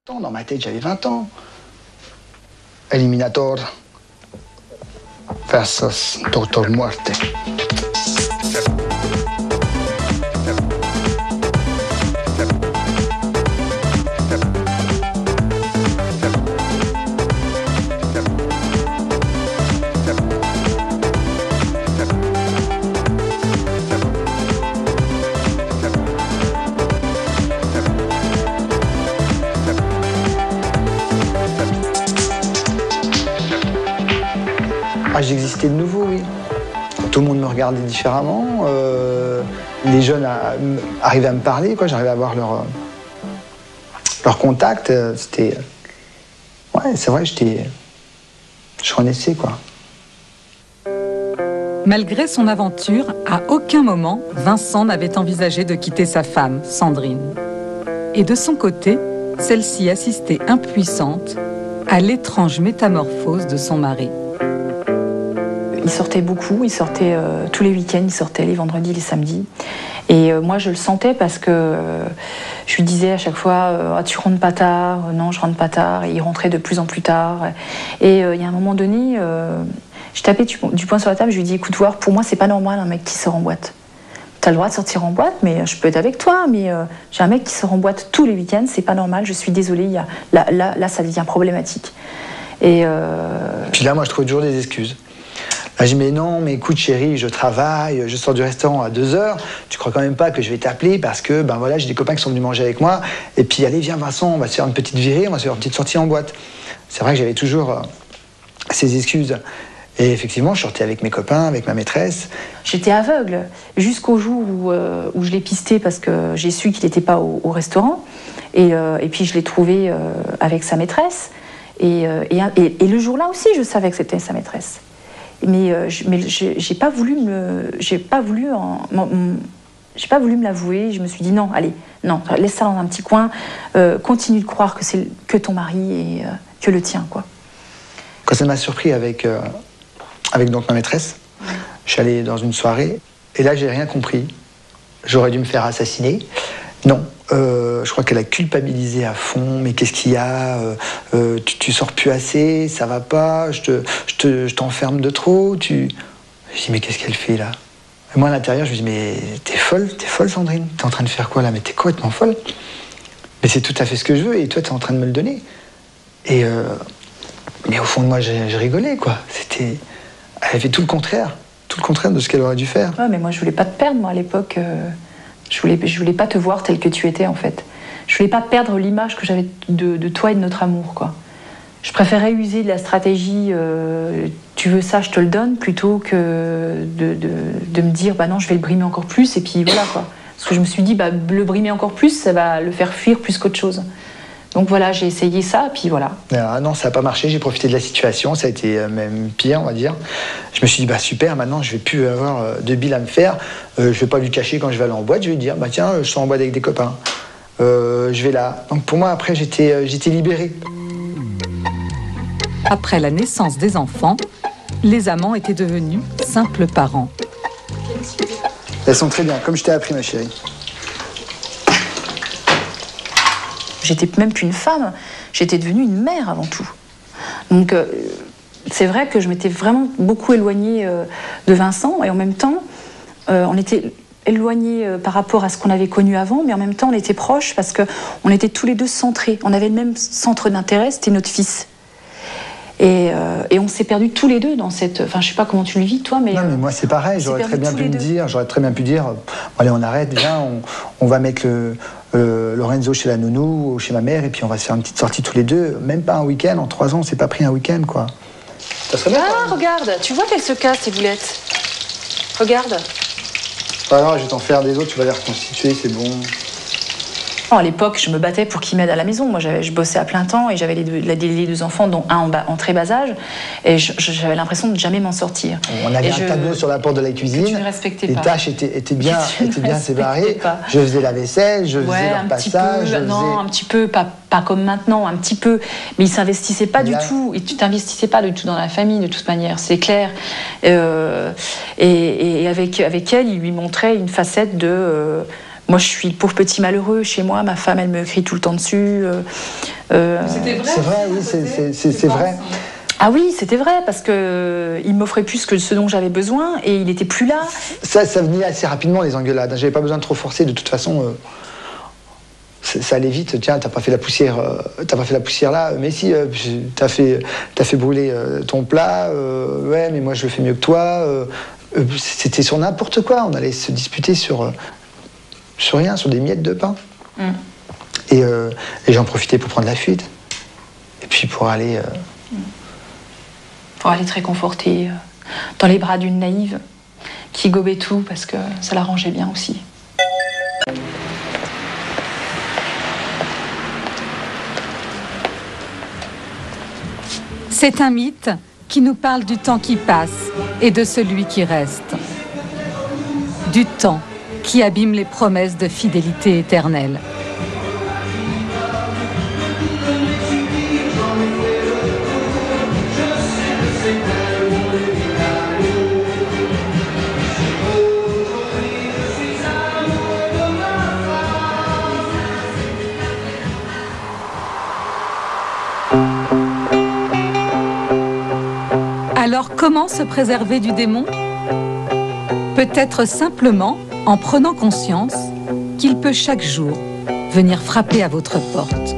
Dans ma tête, j'avais 20 ans. Eliminator versus Doctor Muerte. Ah, j'existais de nouveau, oui. Tout le monde me regardait différemment. Les jeunes arrivaient à me parler, quoi. J'arrivais à avoir leur contact. C'était... Ouais, c'est vrai, je renaissais, quoi. Malgré son aventure, à aucun moment, Vincent n'avait envisagé de quitter sa femme, Sandrine. Et de son côté, celle-ci assistait impuissante à l'étrange métamorphose de son mari. Il sortait beaucoup, il sortait tous les week-ends, il sortait les vendredis, les samedis. Et moi, je le sentais parce que je lui disais à chaque fois tu rentres pas tard, non, je rentre pas tard. Et il rentrait de plus en plus tard. Et il y a un moment donné, je tapais du poing sur la table, je lui dis écoute, voir, pour moi, c'est pas normal un mec qui sort en boîte. T'as le droit de sortir en boîte, mais je peux être avec toi, mais j'ai un mec qui sort en boîte tous les week-ends, c'est pas normal, je suis désolée, là, ça devient problématique. Et Puis là, moi, je trouve toujours des excuses. Là, je dis, mais non, mais écoute, chérie, je travaille, je sors du restaurant à 2h, tu crois quand même pas que je vais t'appeler parce que, ben voilà, j'ai des copains qui sont venus manger avec moi, et puis, allez, viens, Vincent, on va se faire une petite virée, on va se faire une petite sortie en boîte. C'est vrai que j'avais toujours ces excuses. Et effectivement, je sortais avec mes copains, avec ma maîtresse. J'étais aveugle, jusqu'au jour où je l'ai pisté parce que j'ai su qu'il n'était pas au restaurant, et puis je l'ai trouvé avec sa maîtresse, et le jour-là aussi, je savais que c'était sa maîtresse. Mais j'ai pas voulu me l'avouer. Je me suis dit non, allez, non, laisse ça dans un petit coin, continue de croire que c'est que ton mari et que le tien, quoi. Quand ça m'a surpris avec donc ma maîtresse, je suis allé dans une soirée et là j'ai rien compris. J'aurais dû me faire assassiner. Non, je crois qu'elle a culpabilisé à fond. Mais qu'est-ce qu'il y a, tu sors plus assez, ça va pas, je t'enferme de trop. Je dis mais qu'est-ce qu'elle fait là? Et moi à l'intérieur je me dis mais t'es folle Sandrine, t'es en train de faire quoi là? Mais t'es complètement folle. Mais c'est tout à fait ce que je veux et toi t'es en train de me le donner. Et mais au fond de moi j'ai rigolé, quoi. Elle avait tout le contraire de ce qu'elle aurait dû faire. Ouais, mais moi je voulais pas te perdre, moi à l'époque. Je voulais pas te voir tel que tu étais, en fait. Je voulais pas perdre l'image que j'avais de toi et de notre amour, quoi. Je préférais user de la stratégie tu veux ça, je te le donne, plutôt que de me dire bah non, je vais le brimer encore plus, et puis voilà, quoi. Parce que je me suis dit bah le brimer encore plus, ça va le faire fuir plus qu'autre chose. Donc voilà, j'ai essayé ça, puis voilà. Ah non, ça n'a pas marché, j'ai profité de la situation, ça a été même pire, on va dire. Je me suis dit, bah super, maintenant je vais plus avoir de bile à me faire, je vais pas lui cacher quand je vais aller en boîte, je vais lui dire, bah tiens, je suis en boîte avec des copains, je vais là. Donc pour moi, après, j'étais libéré. Après la naissance des enfants, les amants étaient devenus simples parents. Elles sont très bien, comme je t'ai appris, ma chérie. J'étais même plus une femme, j'étais devenue une mère avant tout. Donc c'est vrai que je m'étais vraiment beaucoup éloignée de Vincent, et en même temps, on était éloignés par rapport à ce qu'on avait connu avant, mais en même temps on était proches parce qu'on était tous les deux centrés. On avait le même centre d'intérêt, c'était notre fils. Et on s'est perdus tous les deux dans cette... Enfin, je sais pas comment tu le vis, toi, mais... Non, mais moi, c'est pareil. J'aurais très bien pu me dire, allez, on arrête, viens, on va mettre Lorenzo chez la nounou ou chez ma mère, et puis on va se faire une petite sortie tous les deux. Même pas un week-end. En 3 ans, on s'est pas pris un week-end, quoi. Ça serait bien, regarde, tu vois qu'elle se casse, tes boulettes. Regarde. Ah non, je vais t'en faire des autres, tu vas les reconstituer, c'est bon. À l'époque, je me battais pour qu'il m'aide à la maison. Moi, je bossais à plein temps et j'avais les deux enfants, dont un en très bas âge. Et j'avais l'impression de jamais m'en sortir. On avait un tableau sur la porte de la cuisine. Tu ne respectais pas. Les tâches étaient bien séparées. Je faisais la vaisselle, je faisais leur passage. Non, un petit peu, pas comme maintenant, un petit peu. Mais il ne s'investissait pas du tout. Et tu t'investissais pas du tout dans la famille, de toute manière, c'est clair. Et avec elle, il lui montrait une facette de... Moi, je suis le pauvre petit malheureux chez moi. Ma femme, elle me crie tout le temps dessus. C'était vrai. C'est vrai, oui, c'est vrai. Ah oui, c'était vrai, parce qu'il m'offrait plus que ce dont j'avais besoin et il n'était plus là. Ça venait assez rapidement, les engueulades. J'avais pas besoin de trop forcer, de toute façon. Ça allait vite. Tiens, t'as pas fait la poussière là. Mais si, t'as fait brûler ton plat. Ouais, mais moi je le fais mieux que toi. C'était sur n'importe quoi. On allait se disputer sur rien, sur des miettes de pain. Et j'en profitais pour prendre la fuite. Et puis pour aller... Pour aller te réconforter dans les bras d'une naïve qui gobait tout parce que ça l'arrangeait bien aussi. C'est un mythe qui nous parle du temps qui passe et de celui qui reste. Du temps qui abîme les promesses de fidélité éternelle. Alors comment se préserver du démon? Peut-être simplement en prenant conscience qu'il peut chaque jour venir frapper à votre porte.